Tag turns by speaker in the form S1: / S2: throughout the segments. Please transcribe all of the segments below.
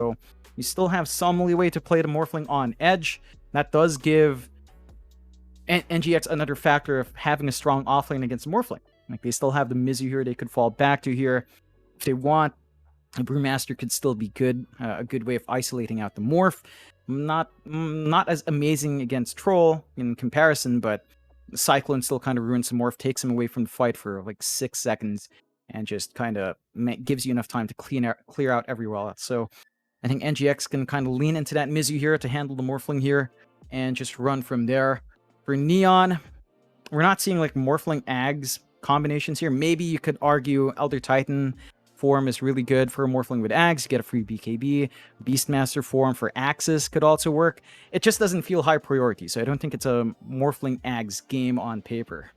S1: So you still have some leeway to play the Morphling on edge. That does give NGX another factor of having a strong offlane against Morphling. Like, they still have the Mizu here they could fall back to here. If they want, a Brewmaster could still be good, a good way of isolating out the Morph. Not as amazing against Troll in comparison, but Cyclone still kind of ruins the Morph, takes him away from the fight for like 6 seconds, and just kind of gives you enough time to clear out everywhere else. So I think NGX can kind of lean into that Mizu here to handle the Morphling here, and just run from there. For Neon, we're not seeing like Morphling Ags combinations here. Maybe you could argue Elder Titan form is really good for a Morphling with Ags. You get a free BKB. Beastmaster form for Axis could also work. It just doesn't feel high priority, so I don't think it's a Morphling Ags game on paper.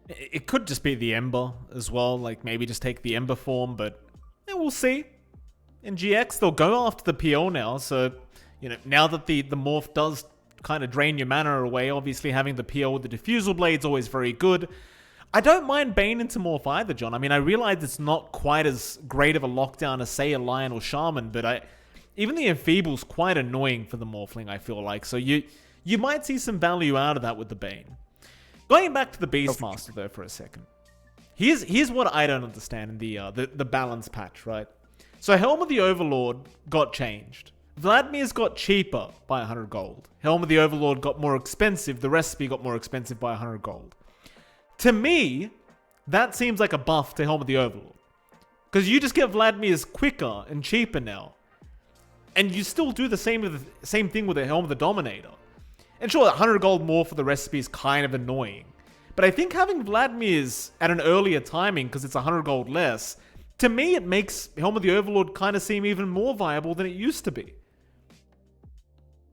S2: It could just be the Ember as well, like maybe just take the Ember form, but yeah, we'll see. In GX, they'll go after the PL now, so you know, now that the Morph does kind of drain your mana away, obviously having the PL with the Diffusal Blade's always very good. I don't mind Bane into Morph either, John. I mean, I realize it's not quite as great of a lockdown as, say, a Lion or Shaman, but even the Enfeeble's quite annoying for the Morphling, I feel like. So you might see some value out of that with the Bane. Going back to the Beastmaster, though, for a second. Here's what I don't understand in the balance patch, right? So Helm of the Overlord got changed. Vladimir's got cheaper by 100 gold. Helm of the Overlord got more expensive. The recipe got more expensive by 100 gold. To me, that seems like a buff to Helm of the Overlord. Because you just get Vladimir's quicker and cheaper now. And you still do the same thing with the Helm of the Dominator. And sure, 100 gold more for the recipe is kind of annoying. But I think having Vladimir's at an earlier timing, because it's 100 gold less, to me it makes Helm of the Overlord kind of seem even more viable than it used to be.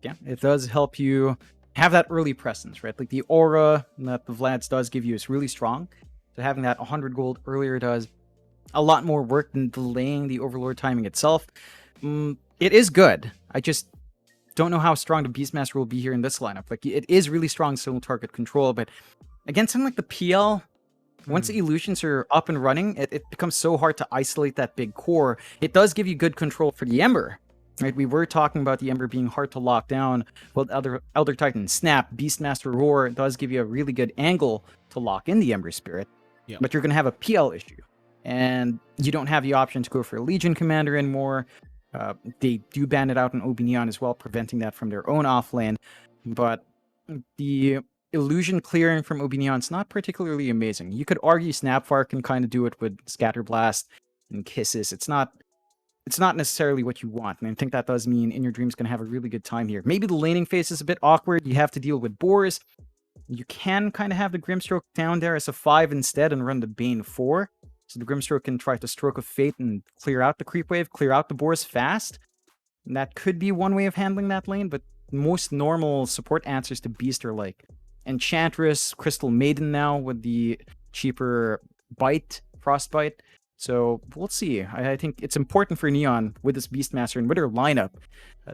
S1: Yeah, it does help you have that early presence, right? Like the aura that the Vlads does give you is really strong. So having that 100 gold earlier does a lot more work than delaying the Overlord timing itself. It is good. I just don't know how strong the Beastmaster will be here in this lineup. Like, it is really strong single target control, but against something like the PL, once the illusions are up and running, it becomes so hard to isolate that big core. It does give you good control for the Ember. Right, we were talking about the Ember being hard to lock down. Well, Elder Titan Snap, Beastmaster Roar does give you a really good angle to lock in the Ember Spirit.
S2: Yep.
S1: But you're going to have a PL issue. And you don't have the option to go for a Legion Commander anymore. They do ban it out in OB.Neon as well, preventing that from their own offlane. But the illusion clearing from OB.Neon is not particularly amazing. You could argue Snapfire can kind of do it with Scatterblast and Kisses. It's not necessarily what you want, and I think that does mean In Your Dream's going to have a really good time here. Maybe the laning phase is a bit awkward. You have to deal with Boars. You can kind of have the Grimstroke down there as a 5 instead and run the Bane 4. So the Grimstroke can try to Stroke of Fate and clear out the Creep Wave, clear out the Boars fast. And that could be one way of handling that lane, but most normal support answers to Beast are like Enchantress, Crystal Maiden now with the cheaper Frostbite. So we'll see. I think it's important for Neon with this Beastmaster and with her lineup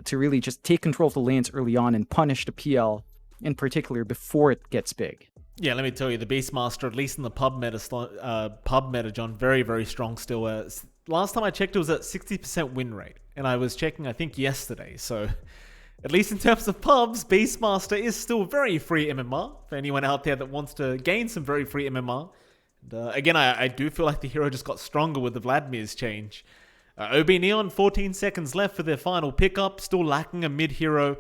S1: to really just take control of the lanes early on and punish the PL in particular before it gets big.
S2: Yeah, let me tell you, the Beastmaster, at least in the pub meta, John, very, very strong still. Last time I checked, it was at 60% win rate, and I was checking, I think, yesterday. So at least in terms of pubs, Beastmaster is still very free MMR for anyone out there that wants to gain some very free MMR. Again, I do feel like the hero just got stronger with the Vladimir's change. OB.Neon, 14 seconds left for their final pickup. Still lacking a mid-hero.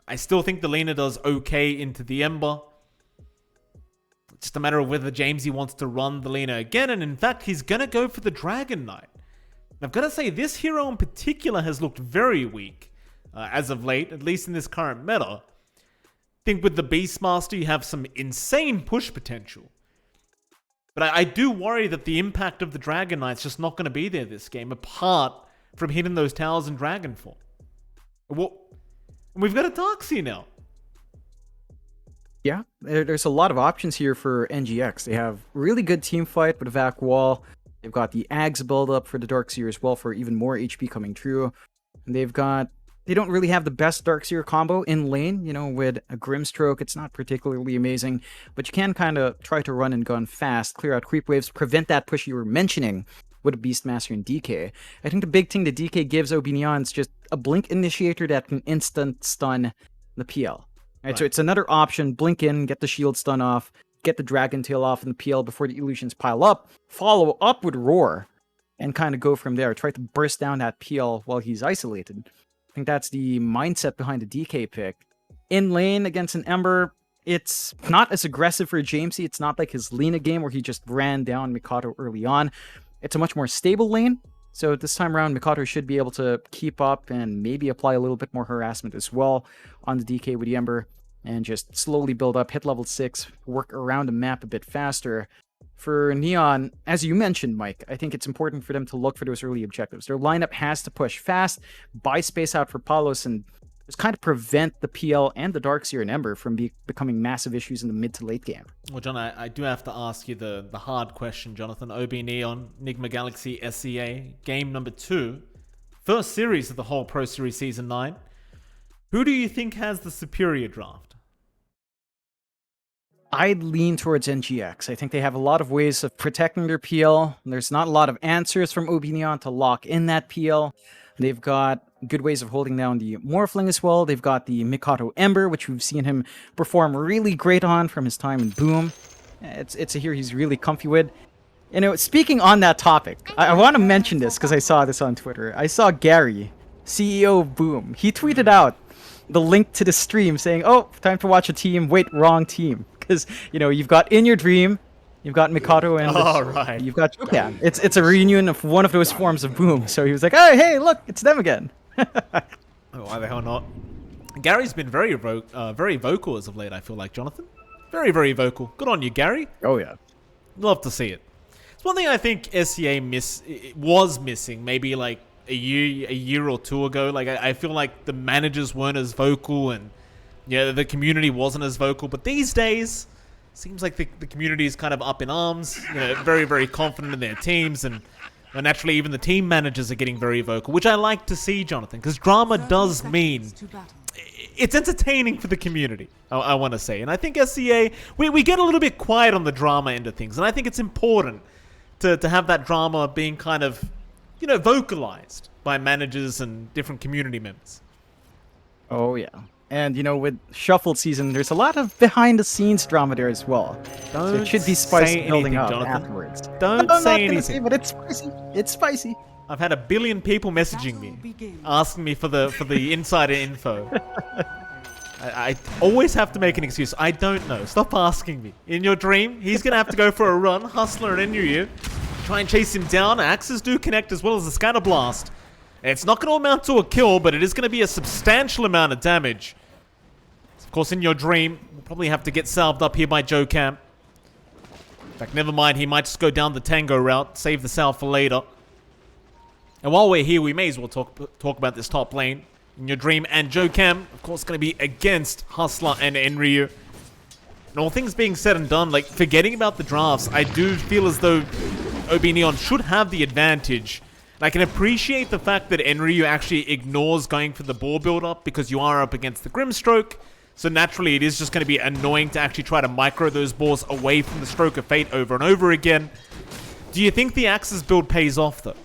S2: I still think the Lena does okay into the Ember. It's just a matter of whether Jamesy wants to run the Lena again. And in fact, he's going to go for the Dragon Knight. I've got to say, this hero in particular has looked very weak as of late, at least in this current meta. I think with the Beastmaster, you have some insane push potential. But I do worry that the impact of the Dragon Knight's just not going to be there this game, apart from hitting those towers in Dragon form. Well, we've got a Darkseer now.
S1: Yeah, there's a lot of options here for NGX. They have really good team fight with a Vac Wall. They've got the Ags build up for the Darkseer as well for even more HP coming through. And they don't really have the best Darkseer combo in lane, with a Grimstroke. It's not particularly amazing, but you can kind of try to run and gun fast, clear out creep waves, prevent that push you were mentioning with a Beastmaster and DK. I think the big thing that DK gives OB.Neon is just a blink initiator that can instant stun the PL. Right, so it's another option. Blink in, get the shield stun off, get the Dragon Tail off in the PL before the illusions pile up, follow up with Roar, and kind of go from there. Try to burst down that PL while he's isolated. I think that's the mindset behind the DK pick. In lane against an Ember, it's not as aggressive for Jamesy. It's not like his Lina game where he just ran down Mikado early on. It's a much more stable lane. So this time around, Mikado should be able to keep up and maybe apply a little bit more harassment as well on the DK with the Ember and just slowly build up, hit level 6, work around the map a bit faster. For Neon, as you mentioned, Mike, I think it's important for them to look for those early objectives. Their lineup has to push fast, buy space out for Palos, and just kind of prevent the PL and the Darkseer and Ember from becoming massive issues in the mid to late game.
S2: Well, John, I do have to ask you the hard question, Jonathan. OB.Neon, Nigma Galaxy.SEA, game number 2. First series of the whole Pro Series Season 9. Who do you think has the superior draft?
S1: I'd lean towards NGX. I think they have a lot of ways of protecting their PL. There's not a lot of answers from OB.Neon to lock in that PL. They've got good ways of holding down the Morphling as well. They've got the Mikado Ember, which we've seen him perform really great on from his time in Boom. It's a hero he's really comfy with. You know, speaking on that topic, I want to mention this because I saw this on Twitter. I saw Gary, CEO of Boom. He tweeted out the link to the stream saying, "Oh, time to watch a team. Wait, wrong team." Because, you know, you've got In Your Dream, you've got Mikado, and
S2: right.
S1: You've got Jokan. It's a reunion of one of those forms of Boom. So he was like, "Oh, hey, look, it's them again."
S2: Oh, why the hell not? Gary's been very vocal as of late, I feel like, Jonathan. Very, very vocal. Good on you, Gary.
S1: Oh, yeah.
S2: Love to see it. It's one thing I think SEA was missing, maybe like a year or two ago. Like I feel like the managers weren't as vocal, and the community wasn't as vocal. But these days, seems like the community is kind of up in arms. Very, very confident in their teams, and naturally, even the team managers are getting very vocal, which I like to see, Jonathan, because drama does mean it's entertaining for the community, I want to say. And I think SEA, we get a little bit quiet on the drama end of things, and I think it's important to have that drama being kind of, vocalized by managers and different community members.
S1: Oh, yeah. And, with Shuffled Season, there's a lot of behind-the-scenes drama there as well. So it should be spicy building up afterwards.
S2: Don't say anything.
S1: But it's spicy. It's spicy.
S2: I've had 1 billion people messaging me, asking me for the insider info. I always have to make an excuse. I don't know. Stop asking me. In Your Dream, he's going to have to go for a run. Hustler and NU, try and chase him down. Axes do connect as well as the Scatter Blast. It's not going to amount to a kill, but it is going to be a substantial amount of damage. Of course, In Your Dream, we'll probably have to get salved up here by Jokan. In fact, never mind. He might just go down the Tango route, save the salve for later. And while we're here, we may as well talk about this top lane. In Your Dream and Jokan, of course, going to be against Hustler and Enryu. And all things being said and done, like, forgetting about the drafts, I do feel as though OB.Neon should have the advantage. And I can appreciate the fact that Enryu actually ignores going for the ball build-up because you are up against the Grimstroke. So naturally, it is just going to be annoying to actually try to micro those balls away from the Stroke of Fate over and over again. Do you think the Axis build pays off, though?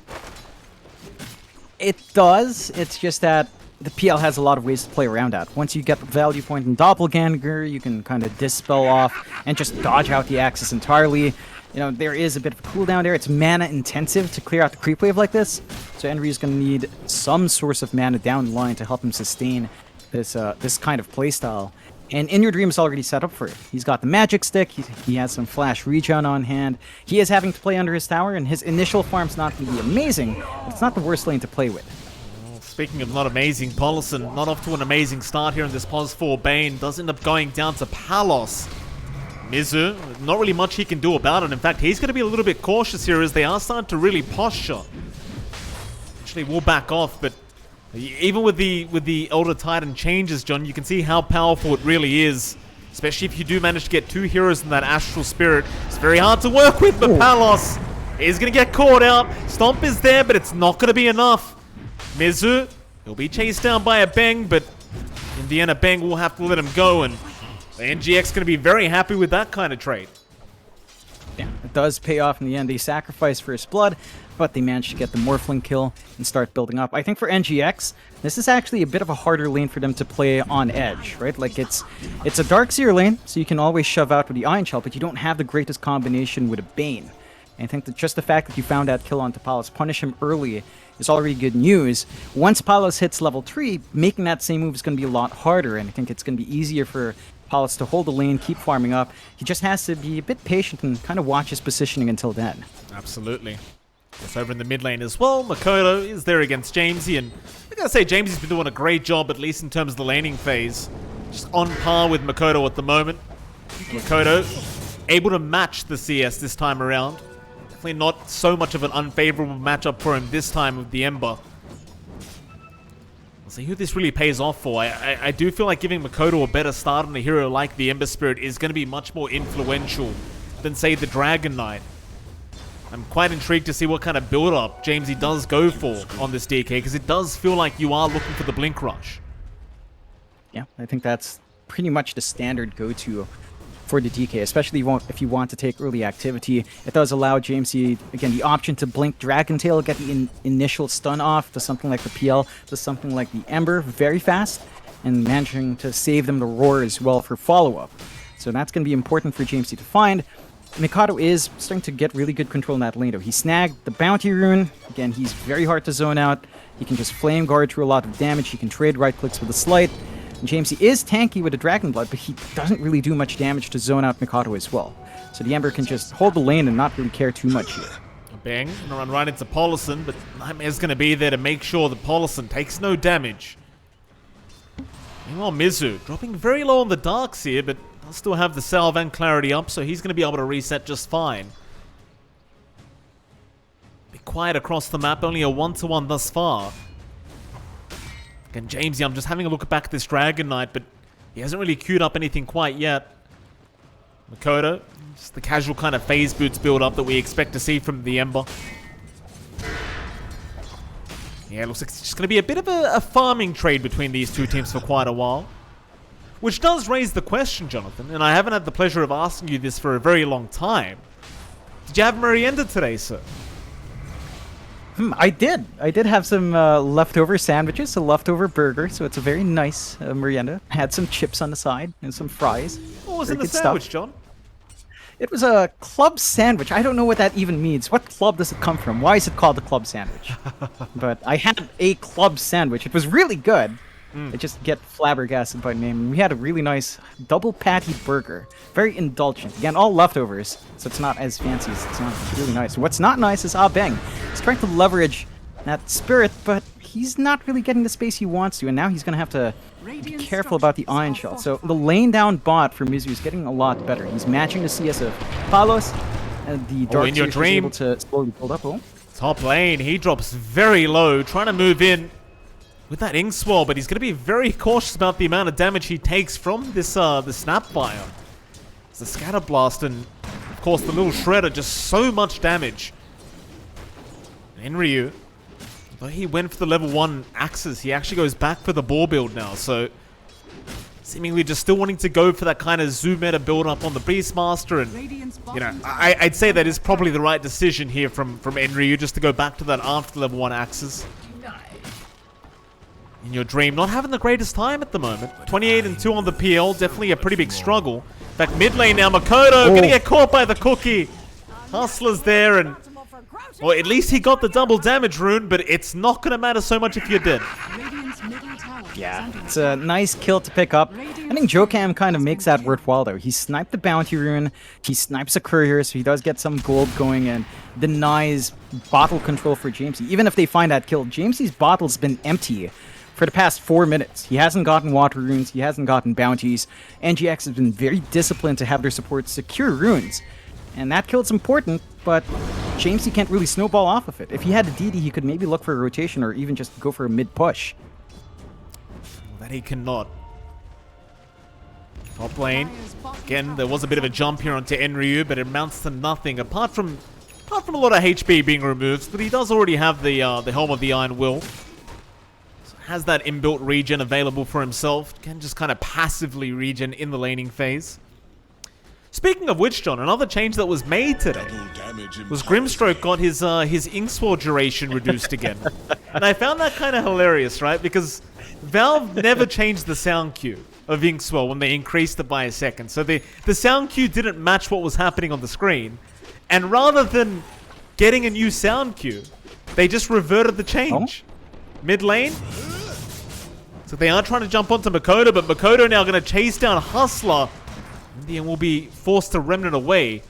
S1: It does. It's just that the PL has a lot of ways to play around that. Once you get the value point in Doppelganger, you can kind of dispel off and just dodge out the Axis entirely. There is a bit of a cooldown there. It's mana intensive to clear out the creep wave like this. So Enryu's going to need some source of mana down the line to help him sustain this kind of playstyle. And In Your Dream is already set up for it. He's got the magic stick. He has some flash regen on hand. He is having to play under his tower, and his initial farm's not going to be amazing. But it's not the worst lane to play with.
S2: Well, speaking of not amazing, Polison not off to an amazing start here in this Pos 4 Bane. Does end up going down to Palos. Mizu, not really much he can do about it. In fact, he's going to be a little bit cautious here as they are starting to really posture. Actually, we'll back off, but even with the Elder Titan changes, John, you can see how powerful it really is. Especially if you do manage to get 2 heroes in that Astral Spirit. It's very hard to work with, but Palos is going to get caught out. Stomp is there, but it's not going to be enough. Mizu, he'll be chased down by a Bang, but in the end, a Bang will have to let him go, and the NGX going to be very happy with that kind of trade.
S1: Yeah, it does pay off in the end. They sacrifice First Blood. but they managed to get the Morphling kill and start building up. I think for NGX, this is actually a bit of a harder lane for them to play on edge, right? Like it's a Darkseer lane, so you can always shove out with the Ion Shell, but you don't have the greatest combination with a Bane. And I think that just the fact that you found that kill onto Palos, punish him early, is already good news. Once Palos hits level 3, making that same move is going to be a lot harder, and I think it's going to be easier for Palos to hold the lane, keep farming up. He just has to be a bit patient and kind of watch his positioning until then.
S2: Absolutely. It's over in the mid lane as well. Makoto is there against Jamesy, and I gotta say, Jamesy's been doing a great job, at least in terms of the laning phase. Just on par with Makoto at the moment. Makoto able to match the CS this time around. Definitely not so much of an unfavorable matchup for him this time with the Ember. We'll see who this really pays off for. I do feel like giving Makoto a better start on a hero like the Ember Spirit is going to be much more influential than, say, the Dragon Knight. I'm quite intrigued to see what kind of build-up Jamesy does go for on this DK, because it does feel like you are looking for the Blink Rush.
S1: Yeah, I think that's pretty much the standard go-to for the DK, especially if you want to take early activity. It does allow Jamesy, again, the option to blink Dragon Tail, get the initial stun off to something like the PL, to something like the Ember very fast, and managing to save them the Roar as well for follow-up. So that's going to be important for Jamesy to find. Mikado is starting to get really good control in that lane, though. He snagged the Bounty Rune. Again, he's very hard to zone out. He can just Flame Guard through a lot of damage. He can trade right-clicks with a Slight. And Jamesy is tanky with the Dragon Blood, but he doesn't really do much damage to zone out Mikado as well. So the Ember can just hold the lane and not really care too much here.
S2: Bang, gonna run right into Polison, but Nightmare's gonna be there to make sure that Polison takes no damage. Meanwhile, Mizu dropping very low on the Darkseer, but I'll still have the Salve and Clarity up, so he's going to be able to reset just fine. Be quiet across the map, only a 1-to-1 thus far. Again, Jamesy, I'm just having a look back at this Dragon Knight, but he hasn't really queued up anything quite yet. Makoto, just the casual kind of phase boots build up that we expect to see from the Ember. Yeah, it looks like it's just going to be a bit of a farming trade between these two teams for quite a while. Which does raise the question, Jonathan, and I haven't had the pleasure of asking you this for a very long time. Did you have merienda today, sir?
S1: I did. I did have some leftover sandwiches, a leftover burger, so it's a very nice merienda. I had some chips on the side and some fries.
S2: What was in the sandwich, John?
S1: It was a club sandwich. I don't know what that even means. What club does it come from? Why is it called a club sandwich? But I had a club sandwich. It was really good. I just get flabbergasted by name. We had a really nice double patty burger. Very indulgent. Again, all leftovers, so it's not as fancy as it sounds. It's really nice. What's not nice is Ah Beng. He's trying to leverage that spirit, but he's not really getting the space he wants to, and now he's going to have to be careful about the Ion Shell. So the lane down bot for Mizu is getting a lot better. He's matching the CS of Palos, and the Darkseer is able to slowly build up. Oh.
S2: Top lane, he drops very low, trying to move in with that Ink Swirl, but he's going to be very cautious about the amount of damage he takes from this the Snapfire. It's the Scatter Blast and, of course, the little Shredder, just so much damage. And Ryu, though he went for the level 1 axes, he actually goes back for the ball build now, so seemingly just still wanting to go for that kind of Zoo meta build up on the Beastmaster, and, you know, I'd say that is probably the right decision here from Enryu, just to go back to that after level 1 axes. In your dream, not having the greatest time at the moment. 28-2 on the PL, definitely a pretty big struggle. In fact, mid lane now, Makoto gonna get caught by the cookie. Hustler's there, and well, at least he got the double damage rune, but it's not gonna matter so much if you did.
S1: Yeah, it's a nice kill to pick up. I think Jokam kind of makes that worthwhile, though. He sniped the Bounty Rune, he snipes a Courier, so he does get some gold going and denies bottle control for Jamesy. Even if they find that kill, Jamesy's bottle's been empty for the past 4 minutes. He hasn't gotten water runes, he hasn't gotten bounties. NGX has been very disciplined to have their support secure runes. And that kill's important, but Jamesy can't really snowball off of it. If he had the DD, he could maybe look for a rotation or even just go for a mid-push.
S2: That he cannot. Top lane. Again, there was a bit of a jump here onto Enryu, but it amounts to nothing, apart from a lot of HP being removed. But he does already have the Helm of the Iron Will. Has that inbuilt regen available for himself. Can just kind of passively regen in the laning phase. Speaking of which, John, another change that was made today was Grimstroke got his ink sword duration reduced again. And I found that kind of hilarious, right? Because Valve never changed the sound cue of Inkswell when they increased it by a second. So the sound cue didn't match what was happening on the screen. And rather than getting a new sound cue, they just reverted the change. Mid lane. So they are trying to jump onto Makoto, but Makoto now going to chase down Hustler. And will be forced to remnant away.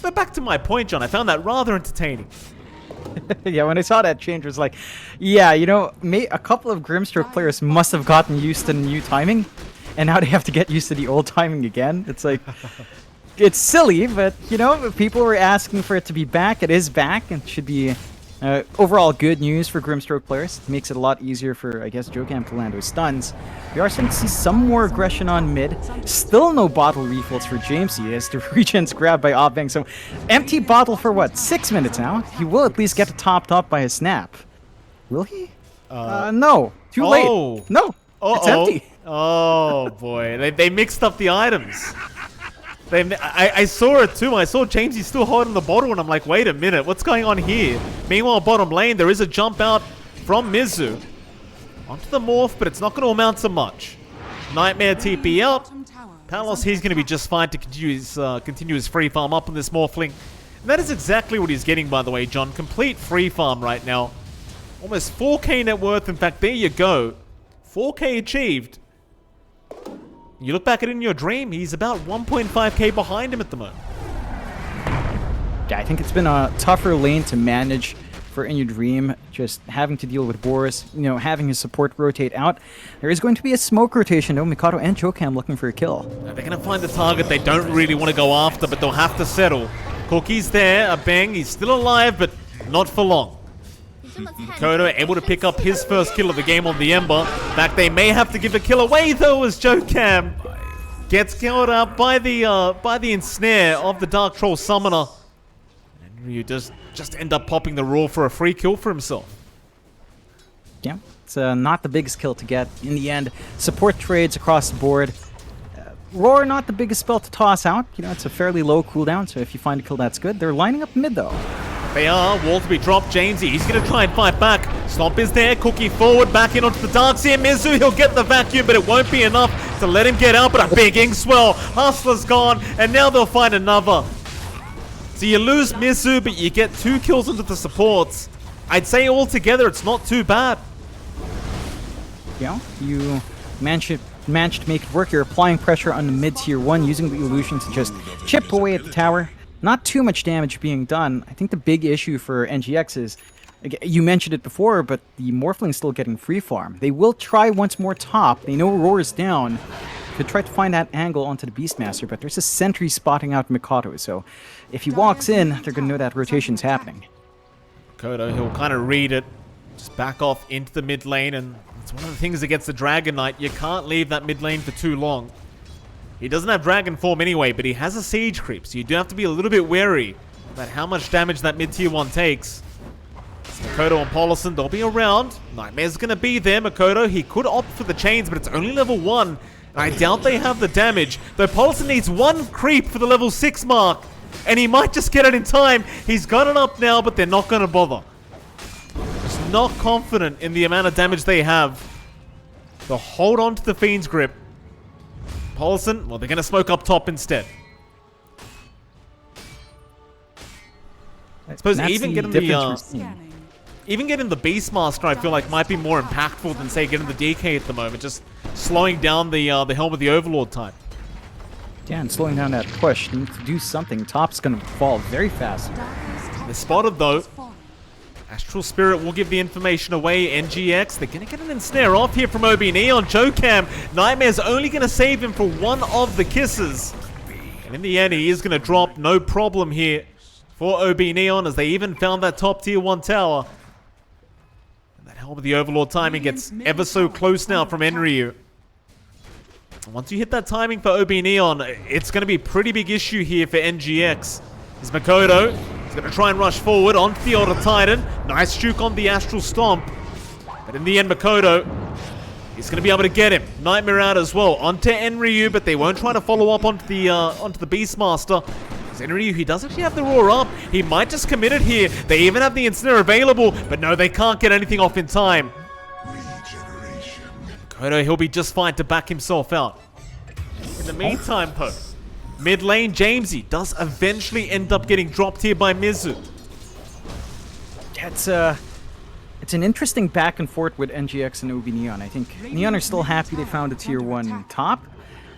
S2: But back to my point, John, I found that rather entertaining.
S1: Yeah, when I saw that change, I was like, yeah, you know, a couple of Grimstroke players must have gotten used to the new timing, and now they have to get used to the old timing again. It's like, it's silly, but, you know, people were asking for it to be back. It is back, and should be overall good news for Grimstroke players. It makes it a lot easier for, I guess, Jokam to land with stuns. We are starting to see some more aggression on mid. Still no bottle refills for JMC as the regen's grabbed by OB.Neon. So empty bottle for what, 6 minutes now? He will at least get topped up by a snap. Will he? No. Too late. No. It's empty.
S2: Oh boy, they mixed up the items. I saw it too. I saw Jamesy still holding the bottle, and I'm like, wait a minute, what's going on here? Meanwhile, bottom lane, there is a jump out from Mizu onto the morph, but it's not going to amount to much. Nightmare TP out. Palos, he's going to be just fine to continue his free farm up on this morphling. And that is exactly what he's getting, by the way, John. Complete free farm right now. Almost 4k net worth. In fact, there you go. 4k achieved. You look back at it in your dream, he's about 1.5k behind him at the moment.
S1: Yeah, I think it's been a tougher lane to manage for In Your Dream, just having to deal with Boris, you know, having his support rotate out. There is going to be a smoke rotation, though. Mikado and Jokam looking for a kill.
S2: They're going to find the target they don't really want to go after, but they'll have to settle. Cookie's there, a bang, he's still alive, but not for long. Makoto able to pick up his first kill of the game on the Ember. In fact, they may have to give a kill away though, as Jokam gets killed out by the ensnare of the Dark Troll Summoner. And Ryu does just end up popping the Roar for a free kill for himself.
S1: Yeah, it's not the biggest kill to get in the end. Support trades across the board. Roar, not the biggest spell to toss out. You know, it's a fairly low cooldown, so if you find a kill, that's good. They're lining up mid though.
S2: They are. Wall to be dropped. Jamesy, he's going to try and fight back. Stomp is there. Cookie forward, back in onto the Darkseer. Mizu, he'll get the vacuum, but it won't be enough to let him get out. But a big ink swell. Hustler's gone, and now they'll find another. So you lose Mizu, but you get 2 kills into the supports. I'd say altogether, it's not too bad.
S1: Yeah, you managed to make it work. You're applying pressure on the mid-tier 1, using the illusion to just chip away at the tower. Not too much damage being done. I think the big issue for NGX is, you mentioned it before, but the Morphling's still getting free farm. They will try once more top. They know Roar is down. Could try to find that angle onto the Beastmaster, but there's a sentry spotting out Mikado, so if he walks in, they're going to know that rotation's happening.
S2: Makoto, he'll kind of read it. Just back off into the mid lane, and it's one of the things against the Dragon Knight. You can't leave that mid lane for too long. He doesn't have Dragon Form anyway, but he has a Siege Creep, so you do have to be a little bit wary about how much damage that mid-tier 1 takes. It's Makoto and Paulison, they'll be around. Nightmare's going to be there. Makoto, he could opt for the chains, but it's only level 1, and I doubt they have the damage. Though Paulison needs 1 creep for the level 6 mark, and he might just get it in time. He's got it up now, but they're not going to bother. Just not confident in the amount of damage they have. They'll hold on to the Fiend's Grip. Paulson, well, they're going to smoke up top instead. I suppose even getting the Beastmaster, I feel like might be more impactful than say getting the DK at the moment. Just slowing down the Helm of the Overlord type.
S1: Yeah, and slowing down that push. You need to do something. Top's going to fall very fast.
S2: They're spotted though. Astral Spirit will give the information away. NGX, they're going to get an ensnare off here from OB.Neon. Jokam, Nightmare's only going to save him for 1 of the kisses. And in the end, he is going to drop, no problem here for OB.Neon, as they even found that top tier 1 tower. And that Helm of the Overlord timing gets ever so close now from Enryu. Once you hit that timing for OB.Neon, it's going to be a pretty big issue here for NGX. Is Makoto. He's going to try and rush forward onto the Order Titan. Nice juke on the Astral Stomp. But in the end, Makoto He's going to be able to get him. Nightmare out as well. Onto Enryu, but they won't try to follow up onto the Beastmaster. Enryu, he does actually have the roar up. He might just commit it here. They even have the Incinerator available, but no, they can't get anything off in time. Kodo, he'll be just fine to back himself out. In the meantime, though, mid lane, Jamesy does eventually end up getting dropped here by Mizu.
S1: It's an interesting back and forth with NGX and OB.Neon. I think Neon are still happy they found a tier 1 top,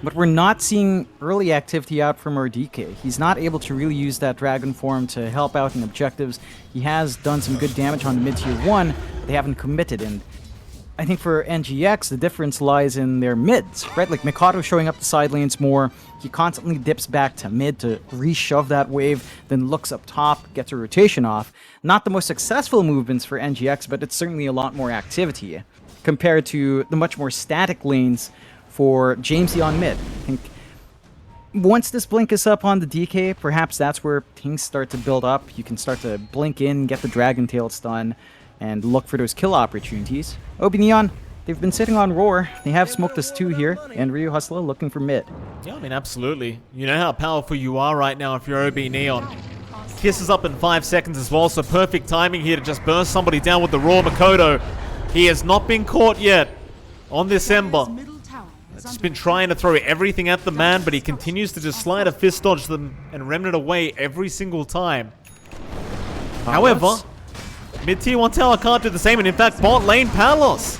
S1: but we're not seeing early activity out from our DK. He's not able to really use that Dragon form to help out in objectives. He has done some good damage on the mid-tier 1, but they haven't committed, and I think for NGX, the difference lies in their mids, right? Like Mikado showing up the side lanes more, he constantly dips back to mid to re-shove that wave, then looks up top, gets a rotation off. Not the most successful movements for NGX, but it's certainly a lot more activity compared to the much more static lanes for Jamesy on mid. I think once this blink is up on the DK, perhaps that's where things start to build up. You can start to blink in, get the Dragon Tail stun, and look for those kill opportunities. OB.Neon, they've been sitting on Roar. They have smoked us 2 here, and Ryu Hustler looking for mid.
S2: Yeah, I mean, absolutely. You know how powerful you are right now if you're OB.Neon. Kiss is up in 5 seconds as well, so perfect timing here to just burst somebody down with the Roar. Makoto, he has not been caught yet on this Ember. He's just been trying to throw everything at the man, but he continues to just slide a fist dodge them and remnant away every single time. However, mid-tier 1 tower can't do the same, and in fact, bot lane Palos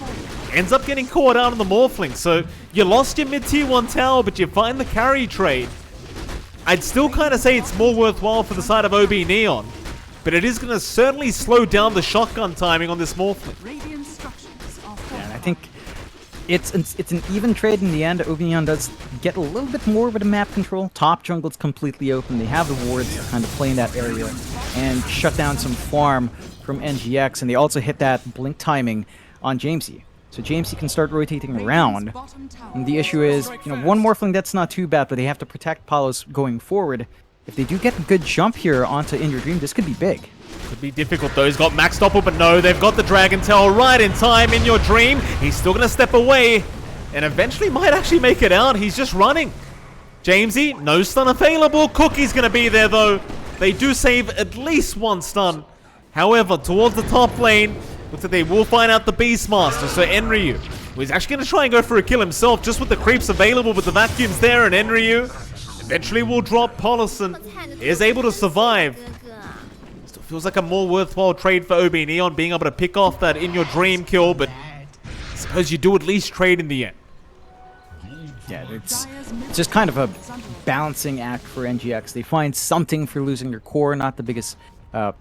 S2: ends up getting caught out on the Morphling. So you lost your mid-tier 1 tower, but you find the carry trade. I'd still kind of say it's more worthwhile for the side of OB.Neon, but it is going to certainly slow down the shotgun timing on this Morphling.
S1: Yeah, and I think it's an even trade in the end. OB.Neon does get a little bit more with the map control. Top jungle's completely open. They have the wards to kind of play in that area and shut down some farm from NGX, and they also hit that blink timing on Jamesy. So Jamesy can start rotating around. And the issue is, one Morphling, that's not too bad, but they have to protect Palos going forward. If they do get a good jump here onto In Your Dream, this could be big.
S2: Could be difficult though. He's got Max Doppel, but no, they've got the Dragon Tail right in time. In Your Dream, he's still going to step away and eventually might actually make it out. He's just running. Jamesy, no stun available. Cookie's going to be there though. They do save at least 1 stun. However, towards the top lane, looks like they will find out the Beastmaster. So Enryu, he's actually going to try and go for a kill himself, just with the creeps available, with the vacuums there, and Enryu eventually will drop. Paulison is able to survive. Still feels like a more worthwhile trade for OB.Neon, being able to pick off that In Your Dream kill, but I suppose you do at least trade in the end.
S1: Yeah, it's just kind of a balancing act for NGX. They find something for losing their core, not the biggest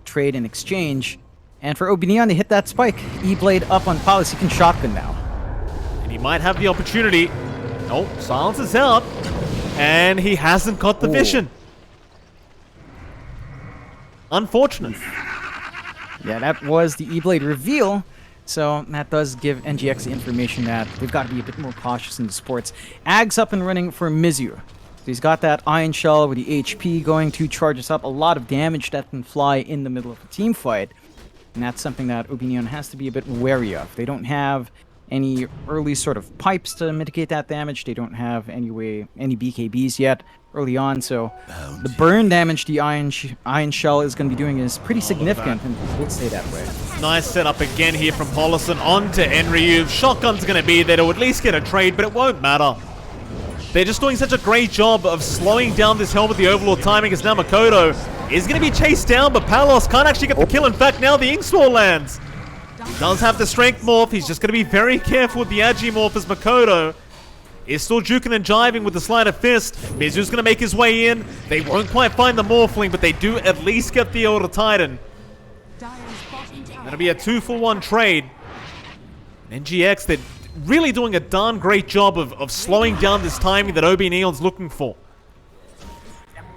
S1: trade in exchange. And for OB.Neon, they hit that spike. E-Blade up on Palos. He can shotgun now.
S2: And he might have the opportunity. Oh, silence is out. And he hasn't got the vision. Unfortunate.
S1: Yeah, that was the E-Blade reveal. So that does give NGX the information that they've got to be a bit more cautious in the sports. Ag's up and running for Mizu. So he's got that Iron Shell with the HP going to charge us up. A lot of damage that can fly in the middle of a team fight. And that's something that OB.Neon has to be a bit wary of. They don't have any early sort of pipes to mitigate that damage. They don't have any BKBs yet early on, so the burn damage the Iron Shell is going to be doing is pretty significant, and it will stay that way.
S2: Nice setup again here from Paulison onto Enryu. Shotgun's going to be there to at least get a trade, but it won't matter. They're just doing such a great job of slowing down this Helmet the Overlord timing, as now Makoto is going to be chased down, but Palos can't actually get the kill. In fact, now the Inkswell lands. He does have the Strength Morph. He's just going to be very careful with the Agi Morph, as Makoto is still juking and jiving with the Sleight of Fist. Mizu's going to make his way in. They won't quite find the Morphling, but they do at least get the Elder Titan. That'll be a 2-for-1 trade. NGX, they're really doing a darn great job of slowing down this timing that OB.Neon's looking for.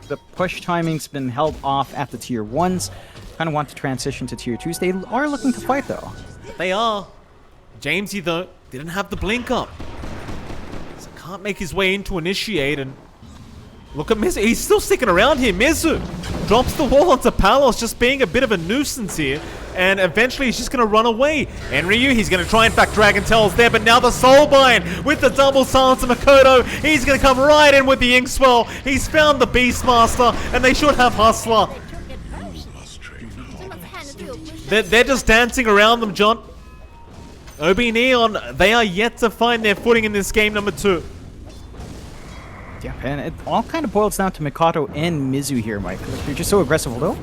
S1: The push timing's been held off at the tier 1s. Kind of want to transition to tier 2s. They are looking to fight, though.
S2: They are. Jamesy, though, didn't have the blink up. So can't make his way into initiate, and look at Mizu. He's still sticking around here. Mizu drops the wall onto Palos, just being a bit of a nuisance here. and eventually he's just going to run away. And Ryu, he's going to try and back Dragon Tail's there, but now the Soulbind with the double silence of Makoto. He's going to come right in with the Inkswell. He's found the Beastmaster, and they should have Hustler. They're just dancing around them, John. OB.Neon, they are yet to find their footing in this game number 2.
S1: Yeah, and it all kind of boils down to Mikoto and Mizu here, Mike. They're just so aggressive, though.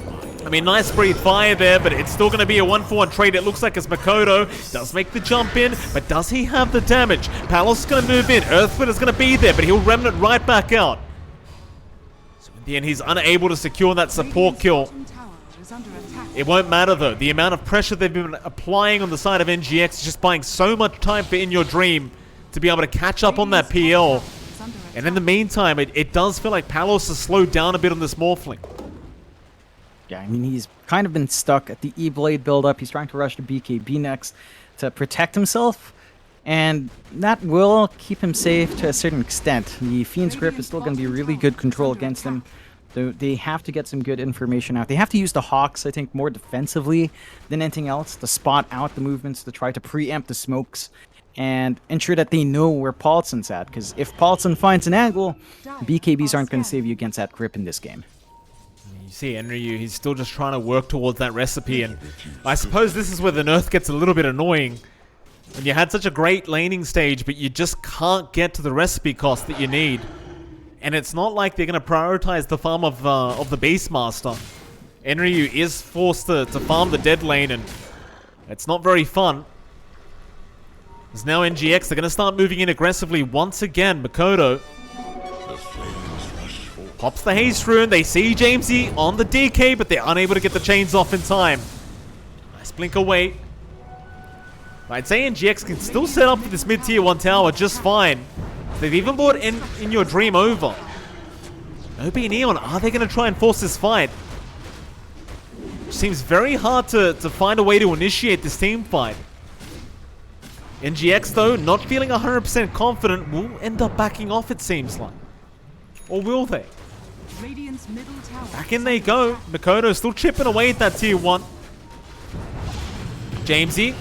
S2: I mean, nice breathe fire there, but it's still going to be a 1-for-1 trade. It looks like as Makoto does make the jump in, but does he have the damage? Palos is going to move in. Earthsplit is going to be there, but he'll remnant right back out. So in the end, he's unable to secure that support kill. It won't matter, though. The amount of pressure they've been applying on the side of NGX is just buying so much time for In Your Dream to be able to catch up on that PL. And in the meantime, it does feel like Palos has slowed down a bit on this Morphling.
S1: Yeah, I mean, he's kind of been stuck at the E-Blade build-up. He's trying to rush to BKB next to protect himself, and that will keep him safe to a certain extent. The Fiend's Grip is still going to be really good control against him. So they have to get some good information out. They have to use the Hawks, I think, more defensively than anything else to spot out the movements, to try to preempt the smokes, and ensure that they know where Paulson's at. Because if Paulson finds an angle, BKBs aren't going to save you against that grip in this game.
S2: You see Enryu, he's still just trying to work towards that recipe, and I suppose this is where the nerf gets a little bit annoying. When you had such a great laning stage, but you just can't get to the recipe cost that you need. And it's not like they're going to prioritize the farm of the Beastmaster. Enryu is forced to farm the dead lane, and it's not very fun. As now NGX, they're going to start moving in aggressively once again. Makoto pops the haste rune. They see Jamesy on the DK, but they're unable to get the chains off in time. Nice blink away. I'd say NGX can still set up for this mid-tier 1 tower just fine. They've even brought in Your Dream over. OB.Neon, are they going to try and force this fight? Seems very hard to find a way to initiate this team fight. NGX, though, not feeling 100% confident, will end up backing off, it seems like. Or will they? Back in they go. Makoto still chipping away at that tier 1. Jamesy.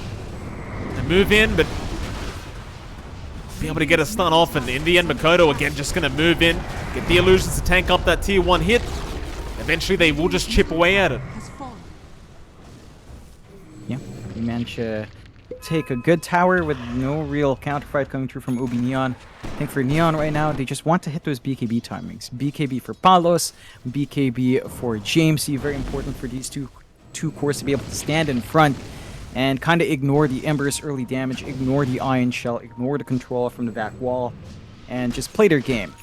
S2: They move in, but be able to get a stun off, and in the end, Makoto again just going to move in, get the illusions to tank up that tier 1 hit. Eventually, they will just chip away at it.
S1: Yeah, they managed to take a good tower with no real counterfight coming through from OB.Neon. I think for Neon right now, they just want to hit those BKB timings. BKB for Palos, BKB for Jamesy. Very important for these two cores to be able to stand in front and kind of ignore the Ember's early damage, ignore the Iron Shell, ignore the control from the back wall, and just play their game.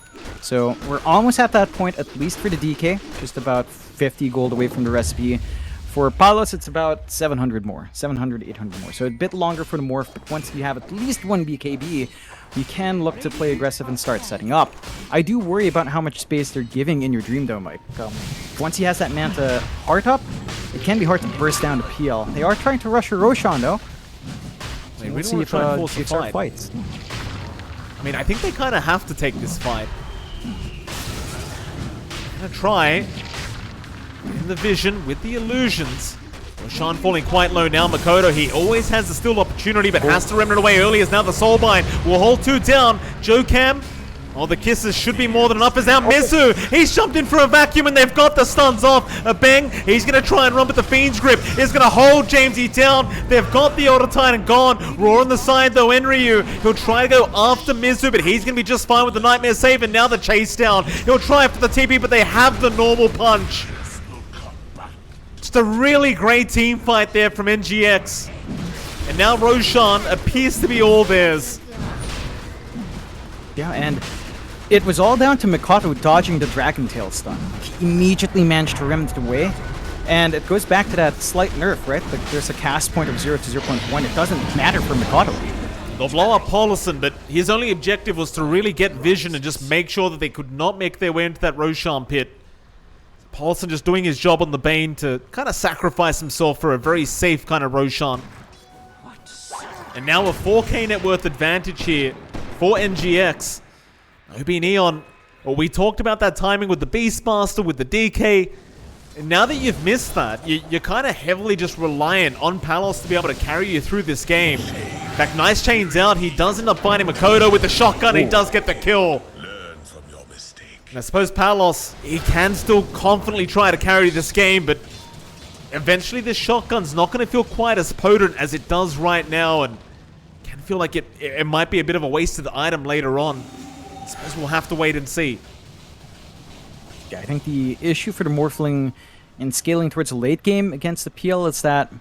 S1: So we're almost at that point, at least for the DK, just about 50 gold away from the recipe. For Palos, it's about 700 more, 700, 800 more. So a bit longer for the morph, but once you have at least one BKB, you can look to play aggressive and start setting up. I do worry about how much space they're giving In Your Dream, though, Mike. Once he has that Manta heart up, it can be hard to burst down the PL. They are trying to rush a Roshan, though. So we'll see if it fights.
S2: I mean, I think they kind of have to take this fight. Gonna try in the vision with the illusions. Roshan falling quite low now. Makoto, he always has the still opportunity, but has to remnant away early as now the Soulbind will hold 2 down. Jokam, oh, the kisses should be more than enough as now Mizu, he's jumped in for a vacuum and they've got the stuns off. A bang, he's going to try and run, but the Fiend's Grip is going to hold Jamesy down. They've got the Auto Titan gone. Roar on the side though, Enryu, he'll try to go after Mizu, but he's going to be just fine with the Nightmare save, and now the chase down. He'll try for the TP, but they have the normal punch. Just a really great team fight there from NGX. And now Roshan appears to be all theirs.
S1: Yeah, and it was all down to Makoto dodging the Dragon Tail stun. He immediately managed to remnant away. And it goes back to that slight nerf, right? Like there's a cast point of 0 to 0.1. It doesn't matter for Makoto.
S2: They'll blow up Paulson, but his only objective was to really get vision and just make sure that they could not make their way into that Roshan pit. Paulson just doing his job on the Bane to kind of sacrifice himself for a very safe kind of Roshan. And now a 4k net worth advantage here for NGX. OB.Neon, well, we talked about that timing with the Beastmaster, with the DK. now that you've missed that, you're kind of heavily just reliant on Palos to be able to carry you through this game. In fact, nice chains out. He does end up finding Makoto with the shotgun. He does get the kill.
S3: Learn from your mistake.
S2: And I suppose Palos, he can still confidently try to carry this game, but eventually this shotgun's not going to feel quite as potent as it does right now, and can feel like it might be a bit of a wasted item later on. I suppose we'll have to wait and see.
S1: Yeah, I think the issue for the Morphling in scaling towards the late game against the PL is that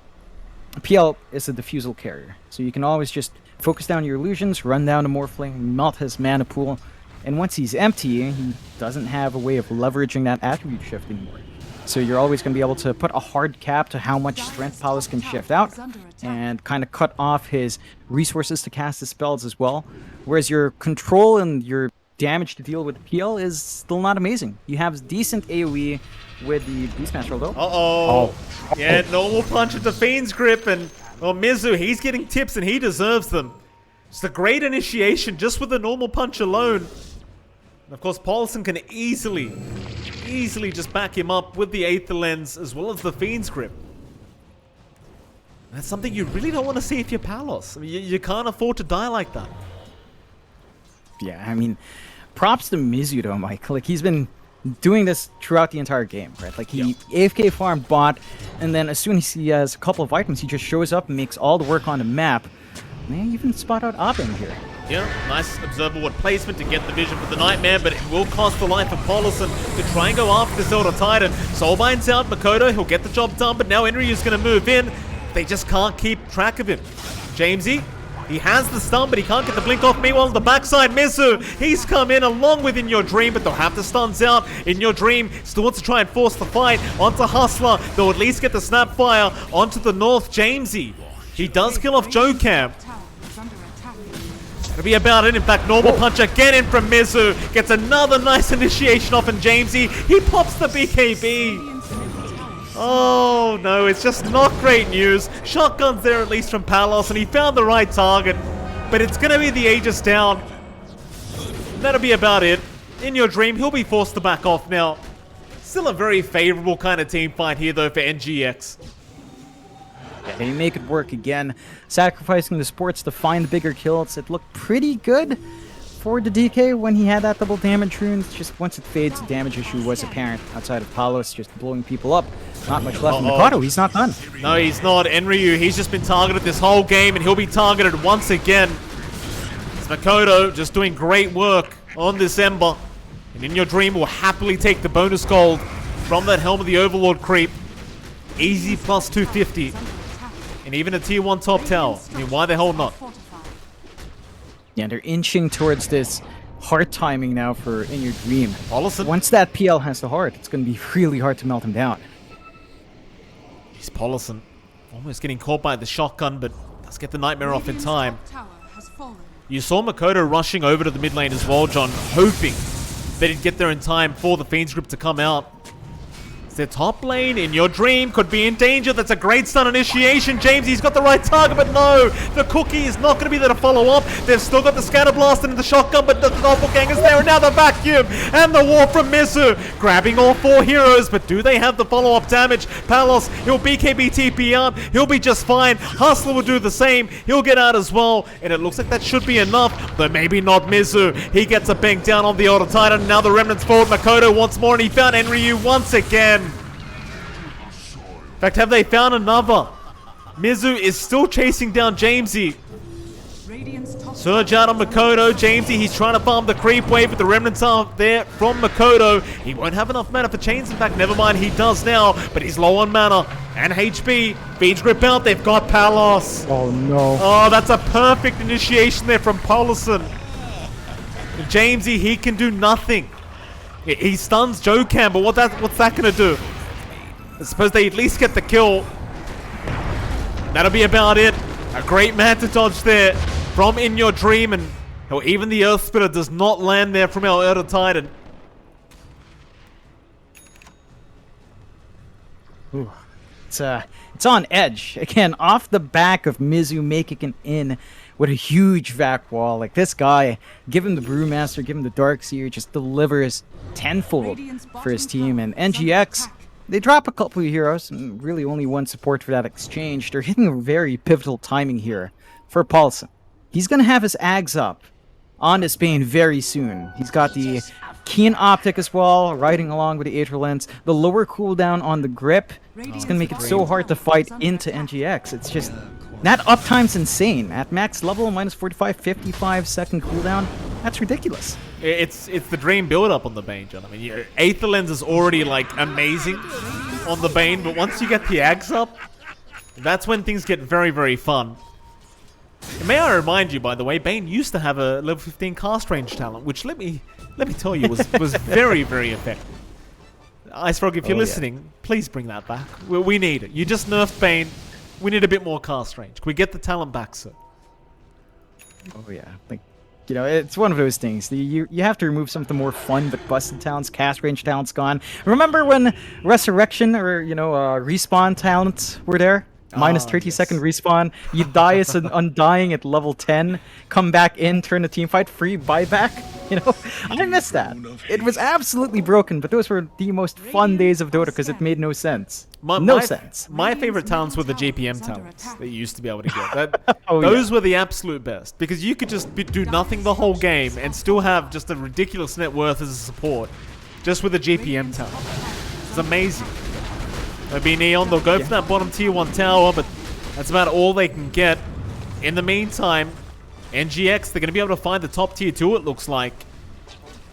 S1: PL is a diffusal carrier. So you can always just focus down your illusions, run down the Morphling, melt his mana pool, and once he's empty, he doesn't have a way of leveraging that attribute shift anymore. So you're always going to be able to put a hard cap to how much strength Palos can shift out and kind of cut off his resources to cast his spells as well. Whereas your control and your damage to deal with PL is still not amazing. You have decent AoE with the Beastmaster though.
S2: Uh-oh. Yeah, normal punch into Fiend's Grip, and well, Mizu, he's getting tips and he deserves them. It's a great initiation just with the normal punch alone. And of course, Paulson can easily just back him up with the Aether Lens as well as the Fiend's Grip. That's something you really don't want to see if you're Palos. I mean, you can't afford to die like that.
S1: Yeah, I mean, props to Mizu though, Mike. Like, he's been doing this throughout the entire game, right? Like, he AFK farmed bot, and then as soon as he has a couple of items, he just shows up and makes all the work on the map. And they even spot out Abin here.
S2: Yeah, nice observable placement to get the vision for the Nightmare, but it will cost the life of Paulson to try and go after this Elder Titan. Soulbind's out, Makoto, he'll get the job done, but now Enryu's going to move in. They just can't keep track of him. Jamesy, he has the stun, but he can't get the blink off. Meanwhile, on the backside, Mizu, he's come in along with In Your Dream, but they'll have the stuns out. In Your Dream still wants to try and force the fight onto Hustler. They'll at least get the Snapfire onto the north. Jamesy, he does kill off Jokam. That'll be about it. In fact, normal punch again in from Mizu. Gets another nice initiation off in Jamesy. He pops the BKB. Oh no, it's just not great news. Shotgun's there at least from Palos, and he found the right target. But it's going to be the Aegis down. That'll be about it. In Your Dream, he'll be forced to back off now. Still a very favorable kind of team fight here though for NGX.
S1: Yeah, they make it work again, sacrificing the sports to find bigger kills. It looked pretty good for the DK when he had that double damage rune. It's just once it fades, the damage issue was apparent outside of Palos just blowing people up. Not much left. Mikado, he's not done.
S2: No, he's not. Enryu, he's just been targeted this whole game, and he'll be targeted once again. It's Makoto just doing great work on this Ember. And In Your Dream will happily take the bonus gold from that Helm of the Overlord creep. Easy plus 250. And even a tier 1 top tower. I mean, why the hell not?
S1: Yeah, they're inching towards this hard timing now for In Your Dream.
S2: Paulson.
S1: Once that PL has the heart, it's going to be really hard to melt him down.
S2: He's Paulson. Almost getting caught by the shotgun, but does get the Nightmare off in time. You saw Makoto rushing over to the mid lane as well, John, hoping that he'd get there in time for the Fiend's Grip to come out. Their top lane, In Your Dream, could be in danger. That's a great stun initiation. James, he's got the right target, but no. The Cookie is not going to be there to follow up. They've still got the Scatter Blast and the Shotgun, but the Doppelganger's there, and now the Vacuum. And the War from Mizu. Grabbing all 4 heroes, but do they have the follow-up damage? Palos, he'll BKB TP out. He'll be just fine. Hustler will do the same. He'll get out as well, and it looks like that should be enough, but maybe not Mizu. He gets a bank down on the Elder Titan. Now the Remnants forward. Makoto once more, and he found Enryu once again. In fact, have they found another? Mizu is still chasing down Jamesy. Surge out on Makoto. Jamesy, he's trying to farm the creep wave, but the remnants are there from Makoto. He won't have enough mana for chains. In fact, never mind, he does now, but he's low on mana and HP. Fiend's Grip out, they've got Palos.
S1: Oh no.
S2: Oh, that's a perfect initiation there from Paulson. Jamesy, he can do nothing. He stuns Jokam, but what's that going to do? I suppose they at least get the kill. That'll be about it. A great Manta dodge there from In Your Dream, and even the Earth Splitter does not land there from our Elder Titan.
S1: Ooh. It's on edge. Again, off the back of Mizu making an in with a huge vac wall. Like, this guy, give him the Brewmaster, give him the Darkseer, just delivers tenfold for his team. And NGX, they drop a couple of heroes, and really only one support for that exchange. They're hitting a very pivotal timing here for Paulson. He's going to have his Ags up on this Bane very soon. He's got the Keen Optic as well, riding along with the Aether Lens. The lower cooldown on the grip is going to make it so hard to fight into NGX. It's just, that uptime's insane. At max level, minus 45, 55 second cooldown, that's ridiculous.
S2: It's the dream build-up on the Bane, John. I mean, Aether Lens is already, like, amazing on the Bane, but once you get the Ags up, that's when things get very, very fun. And may I remind you, by the way, Bane used to have a level 15 cast range talent, which let me tell you was very, very effective. Ice Frog, if you're listening, please bring that back. We need it. You just nerfed Bane. We need a bit more cast range. Can we get the talent back, sir?
S1: Oh yeah, like, you know, it's one of those things. You have to remove some of the more fun but busted talents. Cast range talents gone. Remember when Resurrection or, you know, Respawn talents were there? Minus 30-second respawn. You die as an Undying at level 10. Come back in, turn the team fight, free buyback. You know, I missed that. It was absolutely broken, but those were the most fun days of Dota because it made no sense. No sense.
S2: My favorite talents were the GPM talents that you used to be able to get. Those were the absolute best because you could just do nothing the whole game and still have just a ridiculous net worth as a support just with a GPM talent. It's amazing. OB.Neon, they'll go for that bottom tier 1 tower, but that's about all they can get. In the meantime, NGX, they're going to be able to find the top tier 2, it looks like.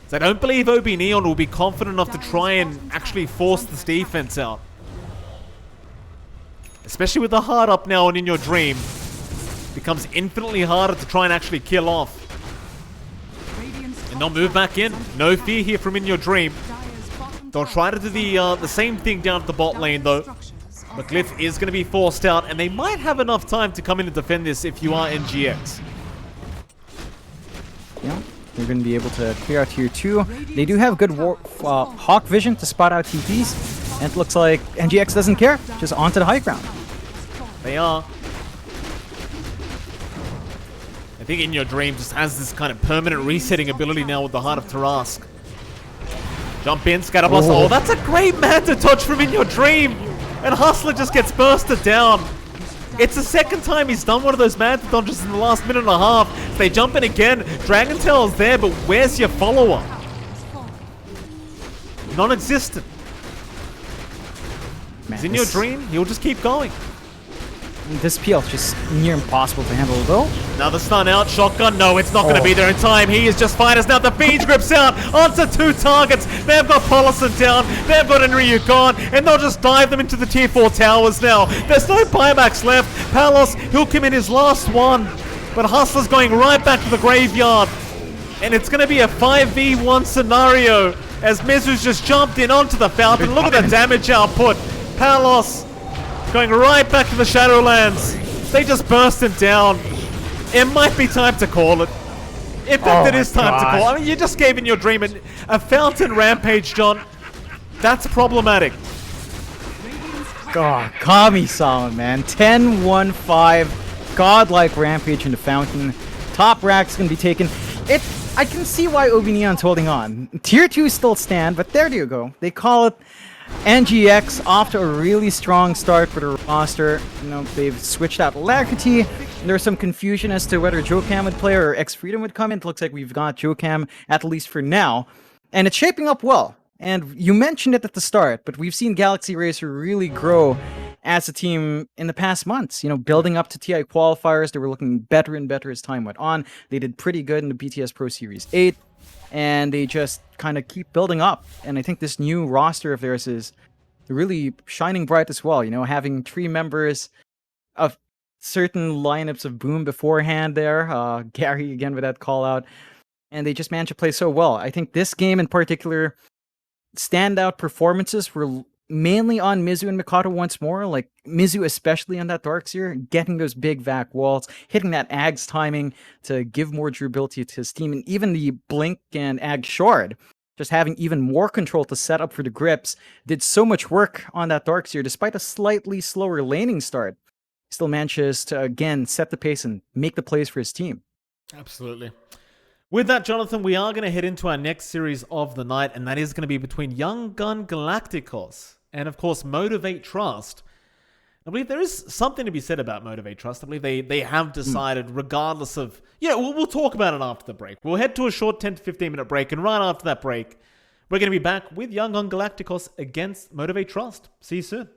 S2: So I don't believe OB.Neon will be confident enough to try and actually force this defense out. Especially with the hard up now and in your dream. It becomes infinitely harder to try and actually kill off. And they'll move back in. No fear here from in your dream. They'll try to do the same thing down at the bot lane though. But Glyph is going to be forced out, and they might have enough time to come in and defend this if you are NGX.
S1: Yeah, they're going to be able to clear out tier 2. They do have good Hawk vision to spot out TPs, and it looks like NGX doesn't care. Just onto the high ground.
S2: They are. I think In Your Dream just has this kind of permanent resetting ability now with the Heart of Tarask. Jump in, Scatterblast. Oh, that's a great Manta touch from In Your Dream. And Hustler just gets bursted down. It's the second time he's done one of those Manta dodges in the last minute and a half. They jump in again. Dragon Tail's there, but where's your follow-up? Non-existent. He's In Your Dream. He'll just keep going.
S1: This PL is just near impossible to handle though.
S2: Another stun out, shotgun, no, it's not going to be there in time. He is just fine as now the Fiend grips out onto 2 targets. They've got Paulson down, they've got Enryu gone, and they'll just dive them into the tier 4 towers now. There's no buybacks left. Palos, he'll come in his last one, but Hustler's going right back to the graveyard. And it's going to be a 5v1 scenario as Mizu's just jumped in onto the Falcon. Look at the damage output. Palos going right back to the Shadowlands. They just burst him down. It might be time to call it. In fact, it is time to call. I mean, you just gave In Your Dream a Fountain Rampage, John. That's problematic.
S1: God, Kami-sama, man. 10-1-5. Godlike Rampage in the Fountain. Top rack's gonna be taken. I can see why OB.Neon's holding on. Tier 2 still stand, but there you go. They call it NGX off to a really strong start for the roster. You know, they've switched out Alacrity. There's some confusion as to whether Jokam would play or X-Freedom would come in. It looks like we've got Jokam, at least for now. And it's shaping up well. And you mentioned it at the start, but we've seen Galaxy Racer really grow as a team in the past months. You know, building up to TI qualifiers, they were looking better and better as time went on. They did pretty good in the BTS Pro Series 8. And they just kind of keep building up. And I think this new roster of theirs is really shining bright as well. You know, having 3 members of certain lineups of Boom beforehand there. Gary again with that call out. And they just managed to play so well. I think this game in particular, standout performances were mainly on Mizu and Mikado once more. Like Mizu especially on that Darkseer, getting those big vac walls, hitting that Ag's timing to give more durability to his team, and even the Blink and Ag Shard, just having even more control to set up for the grips, did so much work on that Darkseer despite a slightly slower laning start. He still manages to again set the pace and make the plays for his team.
S2: Absolutely. With that, Jonathan, we are going to head into our next series of the night, and that is going to be between Young Gun Galacticos And of course, Motivate Trust. I believe there is something to be said about Motivate Trust. I believe they have decided, regardless of... Yeah, we'll talk about it after the break. We'll head to a short 10 to 15 minute break, and right after that break, we're going to be back with Young on Galacticos against Motivate Trust. See you soon.